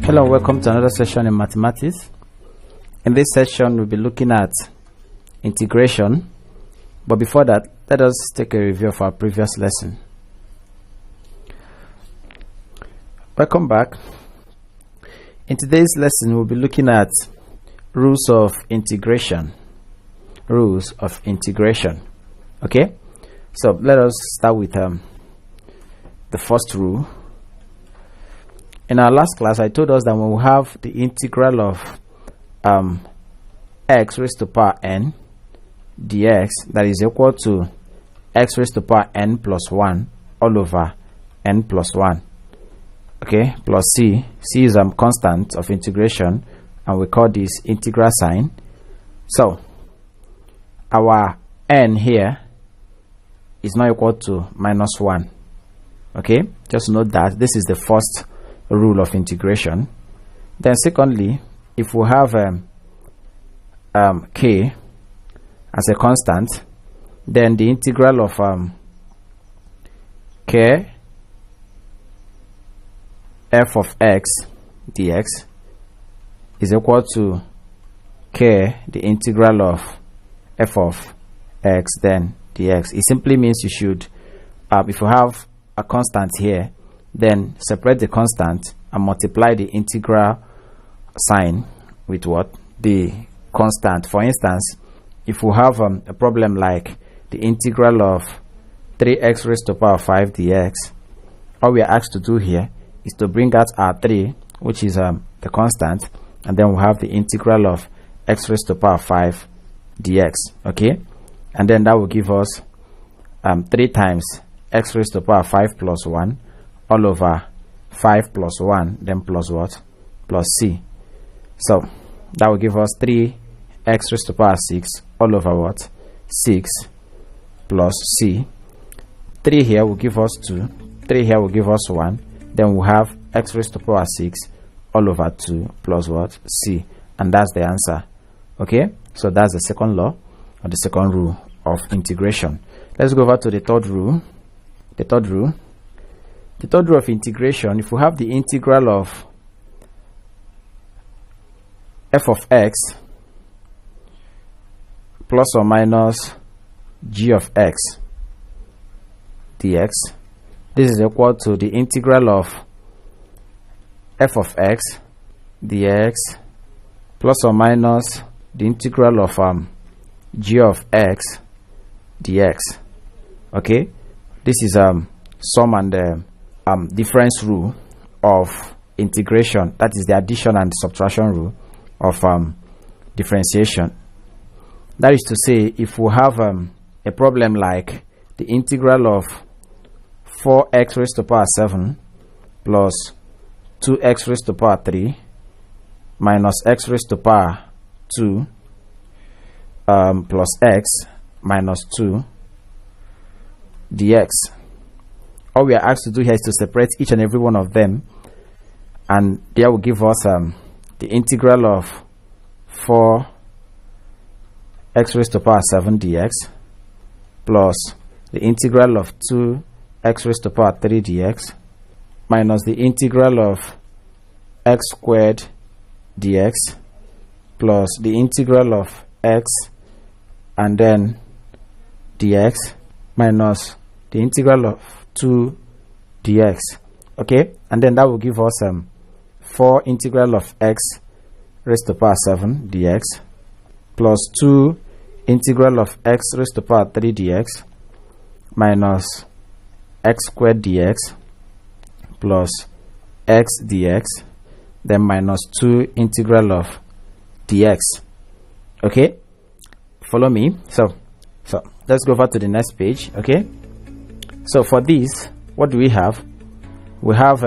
Hello and welcome to another session in mathematics. In this session we'll be looking at integration, but before that let us take a review of our previous lesson. Welcome back. In today's lesson we'll be looking at rules of integration. Okay, so let us start with the first rule. In our last class, I told us that when we have the integral of x raised to power n dx, that is equal to x raised to power n plus 1 all over n plus 1, okay, plus c. C is a constant of integration, and we call this integral sign. So our n here is not equal to minus 1. Okay, just note that this is the first rule of integration. Then secondly, if we have k as a constant, then the integral of k f of x dx is equal to k the integral of f of x then dx. It simply means you should if you have a constant here, then separate the constant and multiply the integral sign with what? The constant. For instance, if we have a problem like the integral of 3x raised to power 5 dx, all we are asked to do here is to bring out our 3, which is the constant, and then we have the integral of x raised to power 5 dx. Okay, and then that will give us 3 times x raised to power 5 plus 1 all over 5 plus 1, then plus what? Plus c. So that will give us 3x raised to power 6 all over what? 6 plus c. 3 here will give us 2, 3 here will give us 1, then we'll have x raised to power 6 all over 2 plus what? C. And that's the answer. Okay, so that's the second law, or the second rule of integration. Let's go over to the third rule. The third rule of integration, if we have the integral of f of x plus or minus g of x dx, this is equal to the integral of f of x dx plus or minus the integral of g of x dx. Okay, this is sum and difference rule of integration, that is the addition and subtraction rule of differentiation. That is to say, if we have a problem like the integral of 4x raised to power 7 plus 2x raised to power 3 minus x raised to power 2 plus x minus 2 dx, all we are asked to do here is to separate each and every one of them, and there will give us the integral of 4x raised to power 7 dx plus the integral of 2x raised to power 3 dx minus the integral of x squared dx plus the integral of x and then dx minus the integral of 2 dx. Okay, and then that will give us 4 integral of x raised to power 7 dx plus 2 integral of x raised to power 3 dx minus x squared dx plus x dx, then minus 2 integral of dx. Okay, follow me. So let's go over to the next page. Okay, so for this, what do we have? We have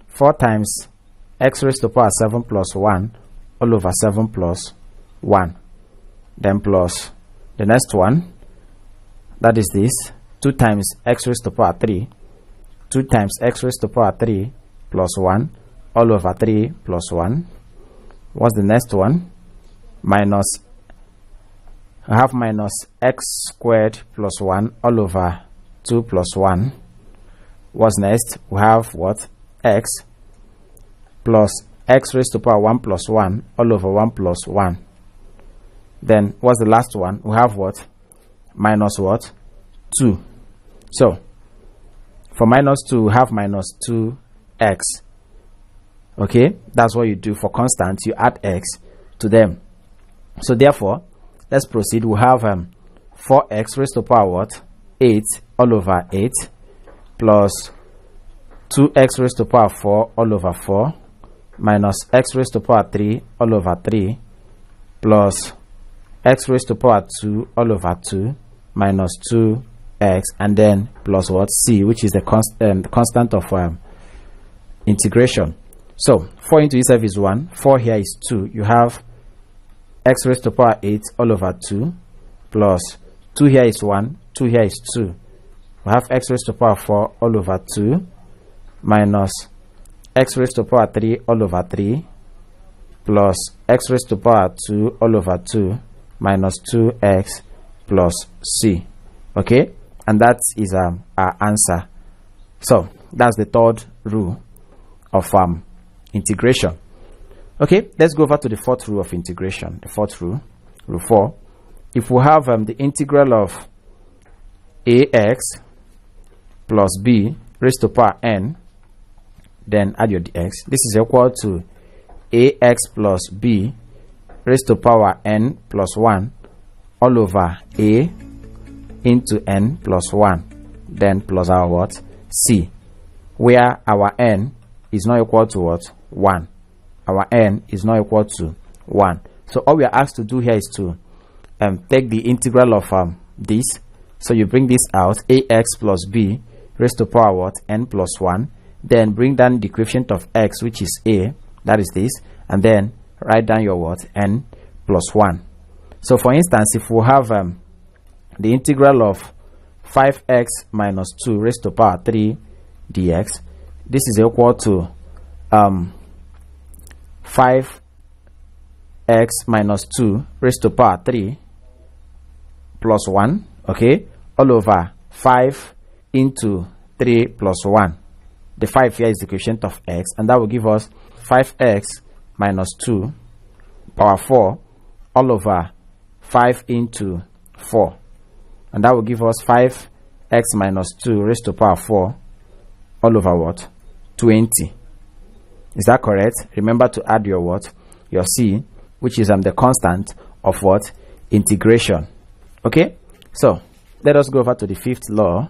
4 times x raised to power 7 plus 1 all over 7 plus 1, then plus the next one, that is this, 2 times x raised to power 3, 2 times x raised to power 3 plus 1 all over 3 plus 1. What's the next one? Minus, I have minus x squared plus 1 all over 2 plus 1. What's next? We have what? X plus x raised to power 1 plus 1 all over 1 plus 1. Then what's the last one? We have what? Minus what? 2. So for minus 2 we have minus 2x. Okay, that's what you do for constants. You add x to them. So therefore, let's proceed. We have 4x raised to power what? 8 all over 8 plus 2x raised to power 4 all over 4 minus x raised to power 3 all over 3 plus x raised to power 2 all over 2 minus 2x, and then plus what? C, which is the constant of integration. So 4 into itself is 1, 4 here is 2. You have x raised to power 8 all over 2 plus 2 here is 1, 2 here is 2. We have x raised to power 4 all over 2 minus x raised to power 3 all over 3 plus x raised to power 2 all over 2 minus 2x plus c. Okay, and that is our answer. So that's the third rule of integration. Okay, let's go over to the fourth rule of integration. The fourth rule, rule 4. If we have the integral of ax plus b raised to power n, then add your dx. This is equal to ax plus b raised to power n plus 1 all over a into n plus 1, then plus our what? C, where our n is not equal to what? 1. Our n is not equal to 1. So all we are asked to do here is to take the integral of this. So you bring this out, ax plus b raised to power what? N plus 1. Then bring down the coefficient of x, which is a, that is this, and then write down your what? N plus 1. So for instance, if we have the integral of 5x minus 2 raised to power 3 dx, this is equal to 5x minus 2 raised to power 3 plus 1, okay, all over 5 into 3 plus 1. The 5 here is the coefficient of x, and that will give us 5x minus 2 power 4 all over 5 into 4, and that will give us 5x minus 2 raised to power 4 all over what? 20. Is that correct? Remember to add your what? Your c, which is the constant of what? Integration. Okay, so let us go over to the fifth law.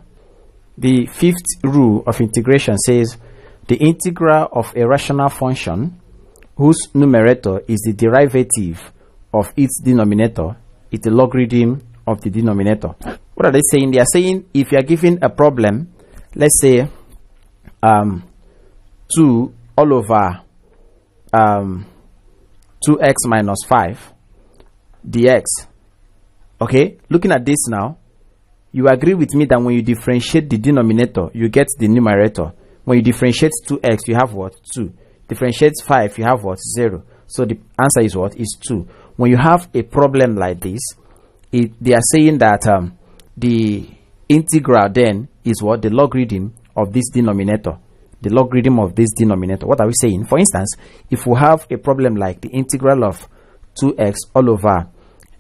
The fifth rule of integration says the integral of a rational function whose numerator is the derivative of its denominator is the logarithm of the denominator. What are they saying? They are saying if you are given a problem, let's say 2 all over 2x minus 5 dx. Okay, looking at this now, you agree with me that when you differentiate the denominator, you get the numerator. When you differentiate 2x, you have what? 2. Differentiate 5, you have what? 0. So the answer is what? Is 2. When you have a problem like this, they are saying that the integral then is what? The logarithm of this denominator. The logarithm of this denominator. What are we saying? For instance, if we have a problem like the integral of 2x all over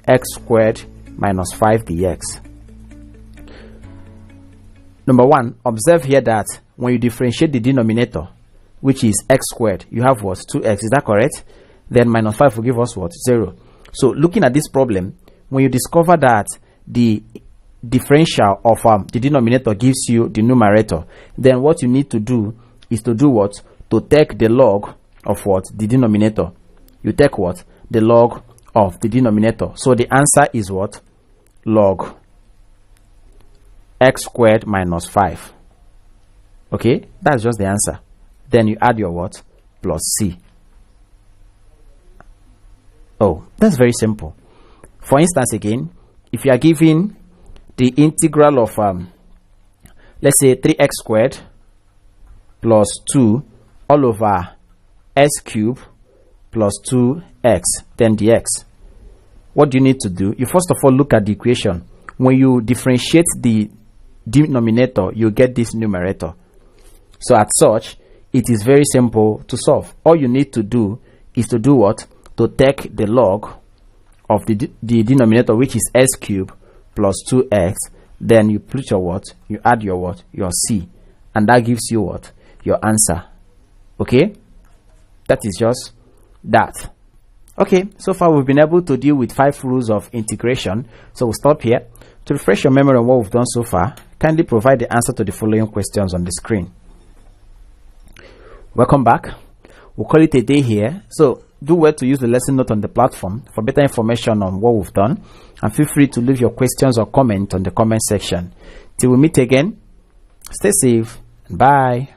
x squared minus 5 dx. Number 1, observe here that when you differentiate the denominator, which is x squared, you have what? 2x. Is that correct? Then minus 5 will give us what? 0. So looking at this problem, when you discover that the differential of the denominator gives you the numerator, then what you need to do is to do what? To take the log of what? The denominator. You take what? The log of the denominator. So the answer is what? Log x squared minus 5. Okay, that's just the answer. Then you add your what? Plus c. Oh, that's very simple. For instance, again, if you are given the integral of let's say 3x squared plus 2 all over s cubed plus 2x, then dx. What do you need to do? You first of all look at the equation. When you differentiate the denominator, you get this numerator. So as such, it is very simple to solve. All you need to do is to do what? To take the log of the denominator, which is x cubed plus 2x. Then you put your what? You add your what? Your c. And that gives you what? Your answer. Okay? That is just that. Okay, so far we've been able to deal with 5 rules of integration. So we'll stop here. To refresh your memory on what we've done so far, kindly provide the answer to the following questions on the screen. Welcome back. We'll call it a day here. So do well to use the lesson note on the platform for better information on what we've done, and feel free to leave your questions or comment on the comment section. Till we meet again, stay safe and bye.